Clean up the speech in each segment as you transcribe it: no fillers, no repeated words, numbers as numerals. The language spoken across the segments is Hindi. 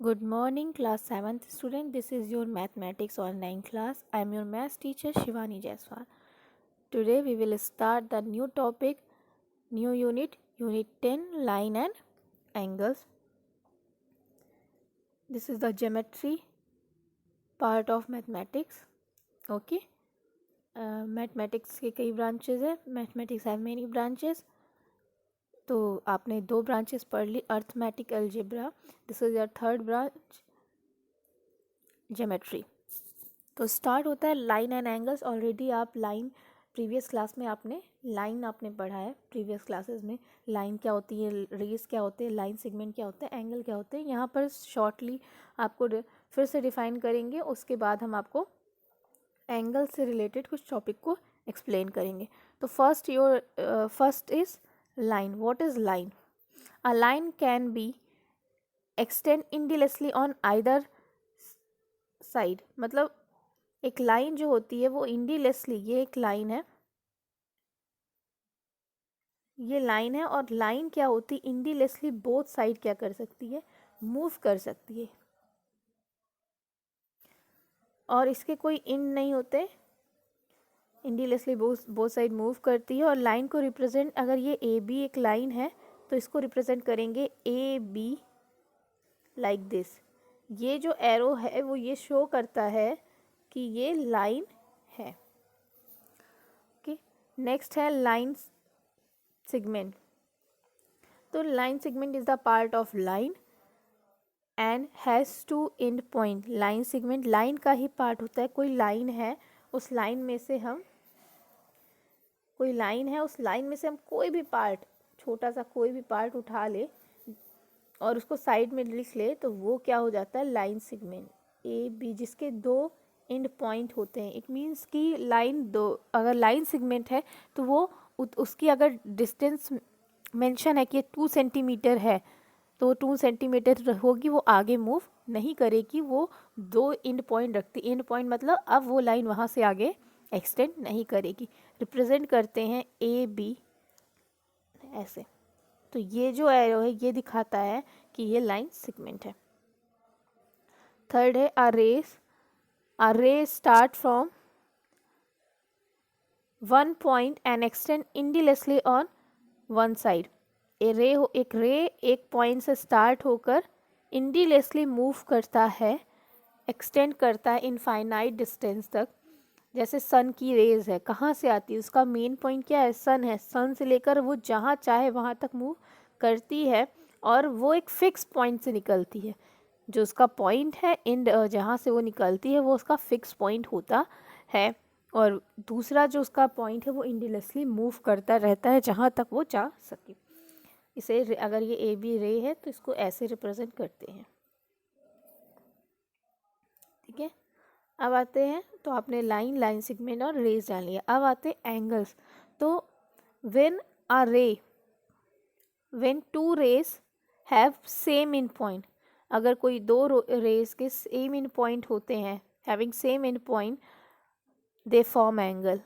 Good morning, class 7th student. This is your mathematics online class. I am your math teacher Shivani Jaiswal. Today we will start the new topic, new unit, unit 10, line and angles. This is the geometry part of mathematics. Okay. Mathematics के कई branches है. Mathematics have many branches. तो आपने दो ब्रांचेस पढ़ ली. Arithmetic algebra, this is your third branch, geometry. तो स्टार्ट होता है लाइन एंड एंगल्स. ऑलरेडी आप लाइन प्रीवियस क्लास में आपने पढ़ा है. प्रीवियस क्लासेस में लाइन क्या होती है, रेस क्या होते हैं, लाइन सेगमेंट क्या होते हैं, एंगल क्या होते हैं. यहाँ पर शॉर्टली आपको फिर से डिफाइन करेंगे. उसके बाद हम आपको एंगल से रिलेटेड कुछ टॉपिक को एक्सप्लेन करेंगे. तो first is line. What is line? A line can be extend endlessly on either side. मतलब एक लाइन जो होती है वो endlessly, ये एक लाइन है, ये लाइन है. और लाइन क्या होती है, endlessly बोथ साइड क्या कर सकती है, मूव कर सकती है. और इसके कोई एंड नहीं होते, इंडीलेसली बोथ साइड मूव करती है. और लाइन को रिप्रेजेंट, अगर ये ए बी एक लाइन है तो इसको रिप्रेजेंट करेंगे ए बी लाइक दिस. ये जो एरो है वो ये शो करता है कि ये लाइन है. ओके, नेक्स्ट है लाइन सेगमेंट. तो line segment is the part of line and has two end point. Line segment line का ही पार्ट होता है. कोई लाइन है, उस लाइन में से हम कोई भी पार्ट, छोटा सा कोई भी पार्ट उठा ले और उसको साइड में लिख ले तो वो क्या हो जाता है, लाइन सेगमेंट. ए बी जिसके दो एंड पॉइंट होते हैं. इट मीन्स कि लाइन दो, अगर लाइन सेगमेंट है तो वो उसकी अगर डिस्टेंस मेंशन है कि 2 सेंटीमीटर है तो 2 सेंटीमीटर होगी, वो आगे मूव नहीं करेगी. वो दो एंड पॉइंट रखती. एंड पॉइंट मतलब अब वो लाइन वहाँ से आगे एक्सटेंड नहीं करेगी. रिप्रेजेंट करते हैं ए बी ऐसे. तो ये जो एरो है ये दिखाता है कि ये लाइन सेगमेंट है. थर्ड है a rays start from one point and extend endlessly on one side. एक रे एक पॉइंट से स्टार्ट होकर इंडीलेसली मूव करता है, एक्सटेंड करता है इनफाइनाइट डिस्टेंस तक. जैसे सन की रेज है, कहाँ से आती है, उसका मेन पॉइंट क्या है, सन है. सन से लेकर वो जहाँ चाहे वहाँ तक मूव करती है और वो एक फिक्स पॉइंट से निकलती है. जो उसका पॉइंट है एंड जहाँ से वो निकलती है वो उसका फिक्स पॉइंट होता है. और दूसरा जो उसका पॉइंट है वो इंडीलेसली मूव करता रहता है जहाँ तक वो जा सके. इसे अगर ये ए बी रे है तो इसको ऐसे रिप्रेजेंट करते हैं. ठीक है, अब आते हैं, तो आपने लाइन सेगमेंट और रेज जान लिया. अब आते हैं एंगल्स. तो when two rays have same end point, अगर कोई दो रेज के सेम इन पॉइंट होते हैं, having same end point, they form angle.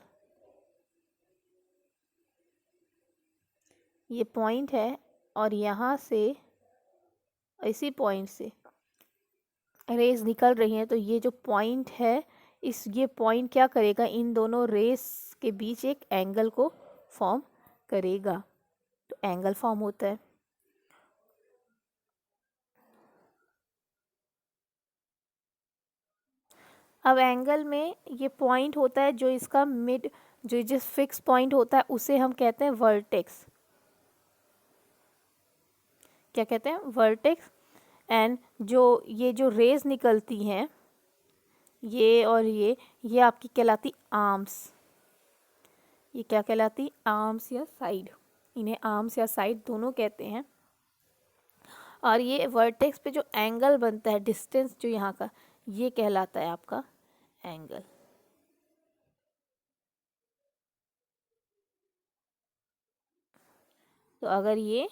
ये पॉइंट है और यहाँ से इसी पॉइंट से रेस निकल रही हैं. तो ये जो पॉइंट है, ये पॉइंट क्या करेगा, इन दोनों रेस के बीच एक एंगल को फॉर्म करेगा. तो एंगल फॉर्म होता है. अब एंगल में ये पॉइंट होता है जो इसका मिड, जो जिस फिक्स पॉइंट होता है उसे हम कहते हैं वर्टेक्स. क्या कहते हैं, वर्टेक्स. एंड ये जो रेज निकलती हैं, ये और ये आपकी कहलाती आर्म्स. ये क्या कहलाती, आर्म्स या साइड. इन्हें आर्म्स या साइड दोनों कहते हैं. और ये वर्टेक्स पे जो एंगल बनता है, डिस्टेंस जो यहाँ का, ये कहलाता है आपका एंगल. तो अगर ये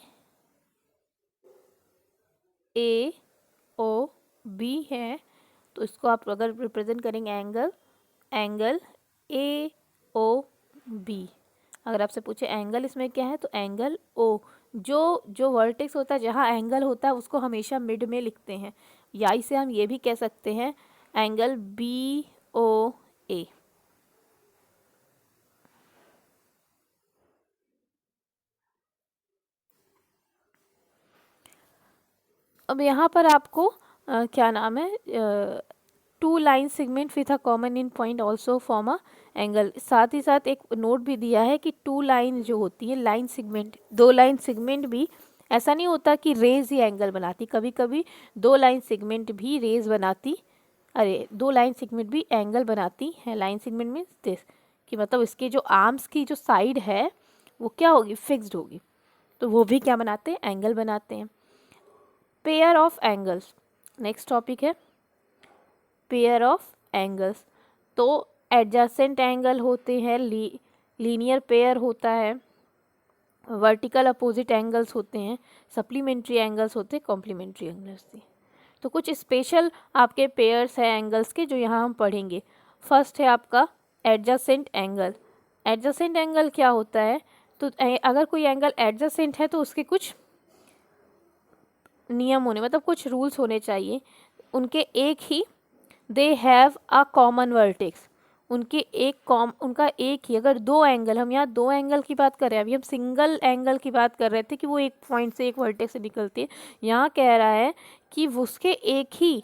ए ओ बी है तो इसको आप अगर रिप्रेजेंट करेंगे एंगल ए ओ बी. अगर आपसे पूछे एंगल इसमें क्या है तो एंगल ओ, जो जो वर्टेक्स होता है, जहाँ एंगल होता है, उसको हमेशा मिड में लिखते हैं, या इसे हम ये भी कह सकते हैं एंगल BOA। अब यहाँ पर आपको क्या नाम है, two line segment with a common end point also form a angle. साथ ही साथ एक नोट भी दिया है कि टू लाइन जो होती है, लाइन सेगमेंट, दो लाइन सेगमेंट भी, ऐसा नहीं होता कि रेज ही एंगल बनाती, कभी कभी दो लाइन सेगमेंट भी रेज बनाती, अरे दो लाइन सेगमेंट भी एंगल बनाती है। लाइन सेगमेंट मीन्स दिस, कि मतलब इसके जो आर्म्स की जो साइड है वो क्या होगी, फिक्स्ड होगी, तो वो भी क्या बनाते हैं, एंगल बनाते हैं। Pair of angles, next topic है पेयर ऑफ एंगल्स। तो एडजेसेंट एंगल होते हैं, लीनियर पेयर होता है, वर्टिकल अपोजिट एंगल्स होते हैं, सप्लीमेंट्री एंगल्स होते हैं, कॉम्प्लीमेंट्री एंगल्स। तो कुछ स्पेशल आपके पेयर्स हैं एंगल्स के जो यहाँ हम पढ़ेंगे। फर्स्ट है आपका एडजेसेंट एंगल। एडजेसेंट एंगल क्या होता है, तो अगर कोई एंगल एडजेसेंट है तो उसके कुछ नियम होने, मतलब कुछ रूल्स होने चाहिए, उनके एक ही, they have a common vertex, उनका एक ही, अगर दो एंगल, हम यहाँ दो एंगल की बात कर रहे हैं, अभी हम सिंगल एंगल की बात कर रहे थे कि वो एक पॉइंट से एक वर्टेक्स से निकलती है, यहाँ कह रहा है कि उसके एक ही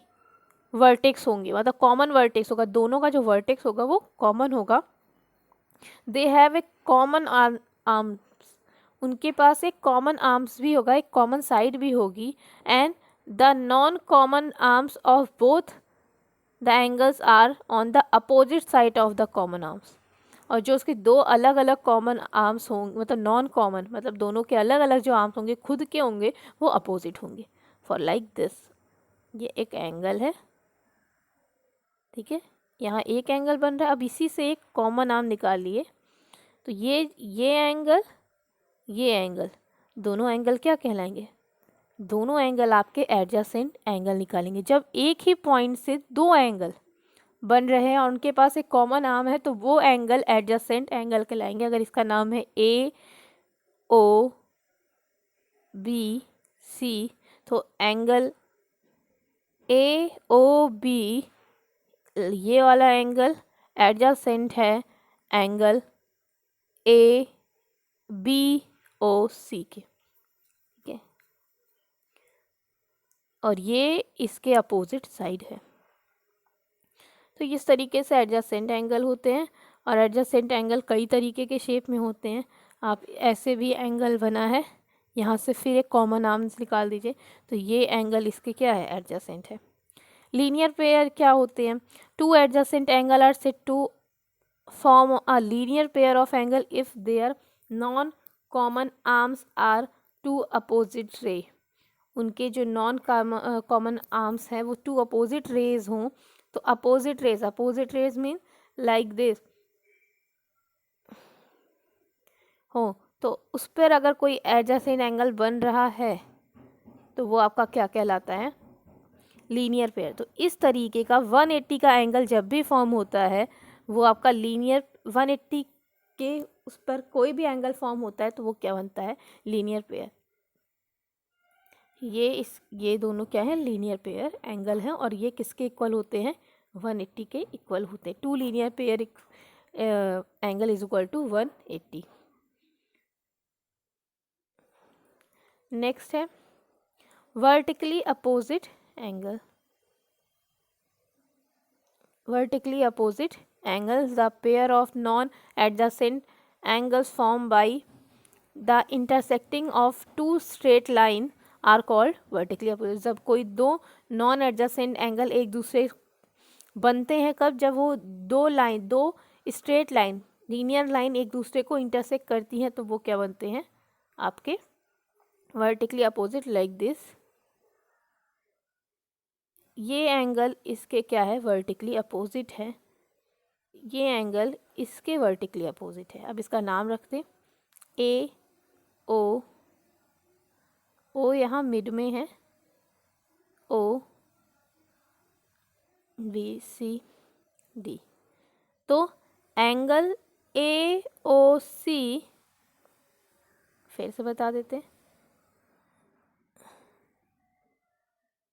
वर्टेक्स होंगे, मतलब कॉमन वर्टेक्स होगा, दोनों का जो वर्टेक्स होगा वो कॉमन होगा। They have a common arms, उनके पास एक कॉमन आर्म्स भी होगा, एक कॉमन साइड भी होगी, and the non common arms of both the angles are on the opposite side of the common arms. और जो उसके दो अलग अलग कॉमन आर्म्स होंगे, मतलब नॉन कॉमन, मतलब दोनों के अलग अलग जो आर्म्स होंगे खुद के होंगे, वो अपोजिट होंगे। फॉर लाइक दिस, ये एक एंगल है, ठीक है, यहाँ एक एंगल बन रहा है, अब इसी से एक कॉमन आर्म निकाल लिए, तो ये एंगल, ये एंगल, दोनों एंगल क्या कहलाएंगे, दोनों एंगल आपके एडजेसेंट एंगल निकालेंगे। जब एक ही पॉइंट से दो एंगल बन रहे हैं और उनके पास एक कॉमन आर्म है, तो वो एंगल एडजेसेंट एंगल कहलाएंगे। अगर इसका नाम है AOBC, तो एंगल AOB, ये वाला एंगल एडजेसेंट है एंगल ABOC के, ठीक है, और ये इसके अपोजिट साइड है। तो इस तरीके से एडजेसेंट एंगल होते हैं, और एडजेसेंट एंगल कई तरीके के शेप में होते हैं। आप ऐसे भी एंगल बना है, यहाँ से फिर एक कॉमन आर्म्स निकाल दीजिए, तो ये एंगल इसके क्या है, एडजेसेंट है। लीनियर पेयर क्या होते हैं, two adjacent angle are said to form a linear pair of angle if their non common arms are two opposite ray. उनके जो नॉन कॉमन आर्म्स हैं वो टू अपोजिट रेज हों, तो opposite raise mean like this हो, तो उस पर अगर कोई एडजेसेंट एंगल बन रहा है तो वो आपका क्या कहलाता है, लीनियर पेयर। तो इस तरीके का 180 का एंगल जब भी फॉर्म होता है वो आपका लीनियर, 180 के उस पर कोई भी एंगल फॉर्म होता है तो वो क्या बनता है, लीनियर पेयर। ये दोनों क्या है, लीनियर पेयर एंगल हैं, और ये किसके इक्वल होते हैं, 180 के इक्वल होते हैं। Two linear pair angle is equal to 180। Next है vertically opposite angle. Vertically opposite angles, the pair of non-adjacent angles formed by the intersecting of two straight line are called vertically opposite। जब कोई दो नॉन एडजेसेंट एंगल एक दूसरे बनते हैं, कब, जब वो दो स्ट्रेट लाइन, लीनियर लाइन एक दूसरे को इंटरसेक्ट करती हैं, तो वो क्या बनते हैं, आपके वर्टिकली अपोजिट, लाइक दिस। ये एंगल इसके क्या है, वर्टिकली अपोजिट है, ये एंगल इसके वर्टिकली अपोजिट है। अब इसका नाम रख दें AO, O यहाँ मिड में है, OBCD। तो एंगल AOC, फिर से बता देते हैं,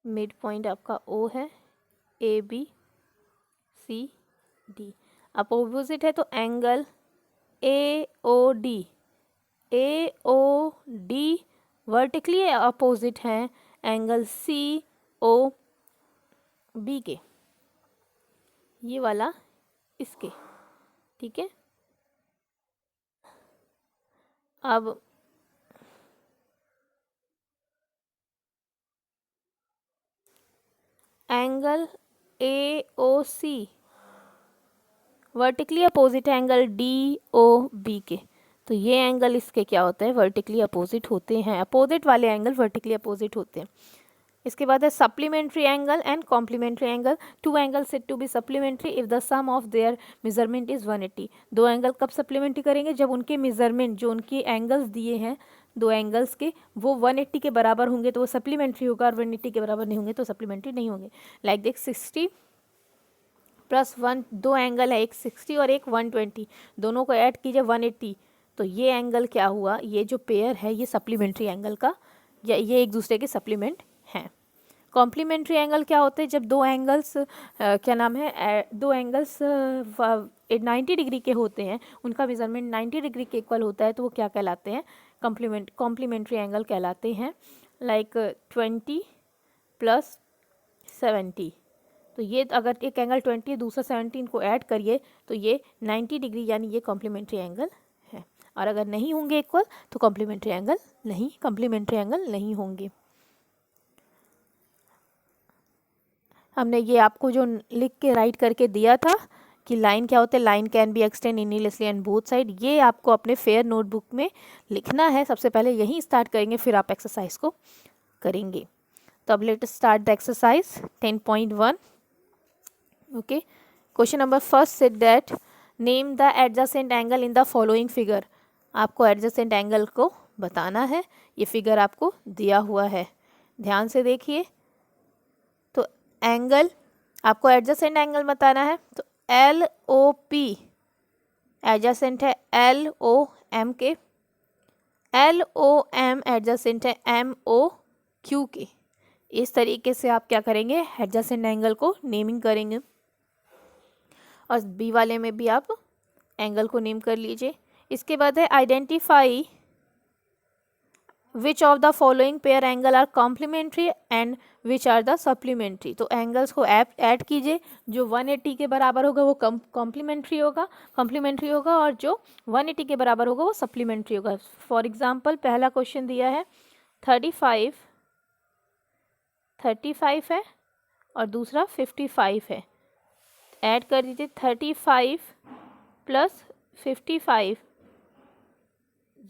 मिड पॉइंट आपका ओ है, A B C D. Opposite है तो angle A O D, A O D vertically opposite है एंगल सी ओ बी के, ये वाला इसके, ठीक है। अब angle A O C vertically opposite angle D O B के, तो ये एंगल इसके क्या होते हैं, वर्टिकली अपोजिट होते हैं। अपोजिट वाले एंगल वर्टिकली अपोजिट होते हैं। इसके बाद है supplementary angle and complementary angle. Two angle said to be supplementary if the sum of their measurement is 180। दो एंगल कब सप्लीमेंट्री करेंगे, जब उनके मेजरमेंट, जो उनके एंगल्स दिए हैं दो एंगल्स के, वो 180 के बराबर होंगे तो वो सप्लीमेंट्री होगा, और 180 के बराबर नहीं होंगे तो सप्लीमेंट्री नहीं होंगे। लाइक देख 60 प्लस 1, दो एंगल है, एक 60 और एक 120, दोनों को ऐड कीजिए 180, तो ये एंगल क्या हुआ, ये जो पेयर है ये सप्लीमेंट्री एंगल का, या ये एक दूसरे के सप्लीमेंट हैं। कॉम्प्लीमेंट्री एंगल क्या होते हैं, जब दो एंगल्स क्या नाम है, दो एंगल्स 90 डिग्री के होते हैं, उनका मेजरमेंट 90 डिग्री के इक्वल होता है, तो वो क्या कहलाते हैं, कॉम्प्लीमेंट्री एंगल कहलाते हैं। लाइक 20 प्लस 70, तो ये अगर एक एंगल 20 है, दूसरा 17 को ऐड करिए तो ये 90 डिग्री, यानी ये कॉम्प्लीमेंट्री एंगल है। और अगर नहीं होंगे इक्वल तो कॉम्प्लीमेंट्री एंगल नहीं होंगे। हमने ये आपको जो लिख के राइट करके दिया था कि लाइन क्या होते हैं, line can be extend endlessly and both side, ये आपको अपने फेयर नोटबुक में लिखना है। सबसे पहले यही स्टार्ट करेंगे, फिर आप एक्सरसाइज को करेंगे। तो अब let start the exercise 10.1। Okay, question number first said that name the adjacent angle in the following figure. आपको एडजेसेंट एंगल को बताना है, ये फिगर आपको दिया हुआ है, ध्यान से देखिए। तो एंगल आपको एडजेसेंट एंगल बताना है, तो एल ओ पी एडजेसेंट है एल ओ एम के, एल ओ एम एडजेसेंट है एम ओ क्यू के। इस तरीके से आप क्या करेंगे, एडजेसेंट एंगल को नेमिंग करेंगे। और बी वाले में भी आप एंगल को नेम कर लीजिए। इसके बाद है identify which of the following pair angle are complementary and which are the supplementary. तो एंगल्स को ऐड कीजिए, जो 180 के बराबर होगा वो कॉम्प्लीमेंट्री होगा, और जो 180 के बराबर होगा वो सप्लीमेंट्री होगा। फॉर एग्जाम्पल पहला क्वेश्चन दिया है 35 है और दूसरा 55 है, ऐड कर दीजिए 35 प्लस 55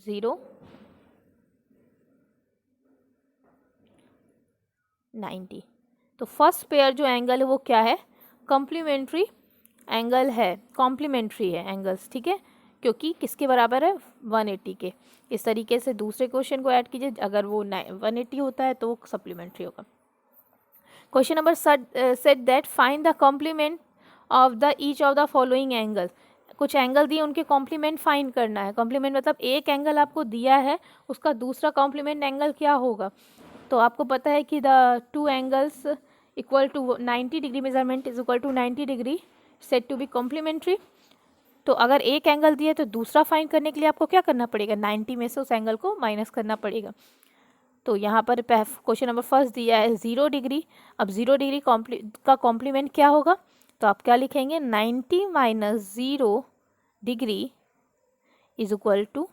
0 90। तो फर्स्ट पेयर जो एंगल है वो क्या है, कॉम्प्लीमेंट्री एंगल है, कॉम्प्लीमेंट्री है एंगल्स, ठीक है, क्योंकि किसके बराबर है, 180 के। इस तरीके से दूसरे क्वेश्चन को ऐड कीजिए, अगर वो 180 होता है तो वो सप्लीमेंट्री होगा। Question number set that find the complement of the each of the following angle. कुछ एंगल दिए, उनके कॉम्प्लीमेंट फाइंड करना है। कॉम्प्लीमेंट मतलब एक एंगल आपको दिया है, उसका दूसरा कॉम्प्लीमेंट एंगल क्या होगा। तो आपको पता है कि the two angles equal to 90 degree, measurement is equal to 90 degree, set to be complementary. तो अगर एक एंगल दिए तो दूसरा फाइंड करने के लिए आपको क्या करना पड़ेगा, 90 में से उस एंगल को माइनस करना पड़ेगा। तो यहाँ पर क्वेश्चन नंबर फर्स्ट दिया है 0 डिग्री। अब 0 डिग्री का कॉम्प्लीमेंट क्या होगा, तो आप क्या लिखेंगे, 90 minus 0 degree is equal to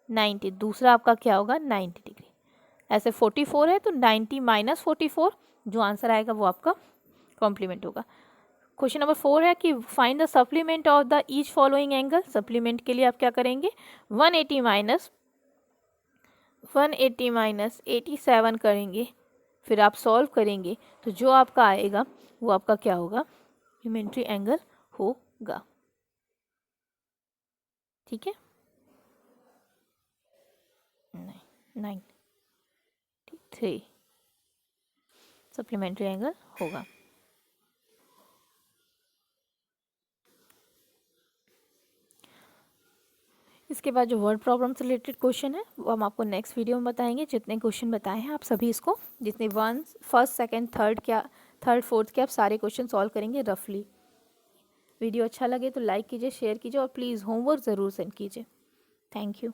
90। दूसरा आपका क्या होगा, 90 डिग्री। ऐसे 44 है तो 90 माइनस 44, जो आंसर आएगा वो आपका कॉम्प्लीमेंट होगा। क्वेश्चन नंबर 4 है कि find the supplement of the each following angle. Supplement के लिए आप क्या करेंगे, 180 माइनस 87 करेंगे, फिर आप सॉल्व करेंगे, तो जो आपका आएगा वो आपका क्या होगा, कॉम्प्लीमेंट्री एंगल होगा, ठीक है। 93 सप्लीमेंट्री एंगल होगा। इसके बाद जो वर्ड प्रॉब्लम से रिलेटेड क्वेश्चन है वो हम आपको नेक्स्ट वीडियो में बताएंगे। जितने क्वेश्चन बताए हैं आप सभी इसको, जितने फर्स्ट सेकंड थर्ड फोर्थ के आप सारे क्वेश्चन सॉल्व करेंगे रफली। वीडियो अच्छा लगे तो लाइक कीजिए, शेयर कीजिए और प्लीज़ होमवर्क ज़रूर सेंड कीजिए। Thank you.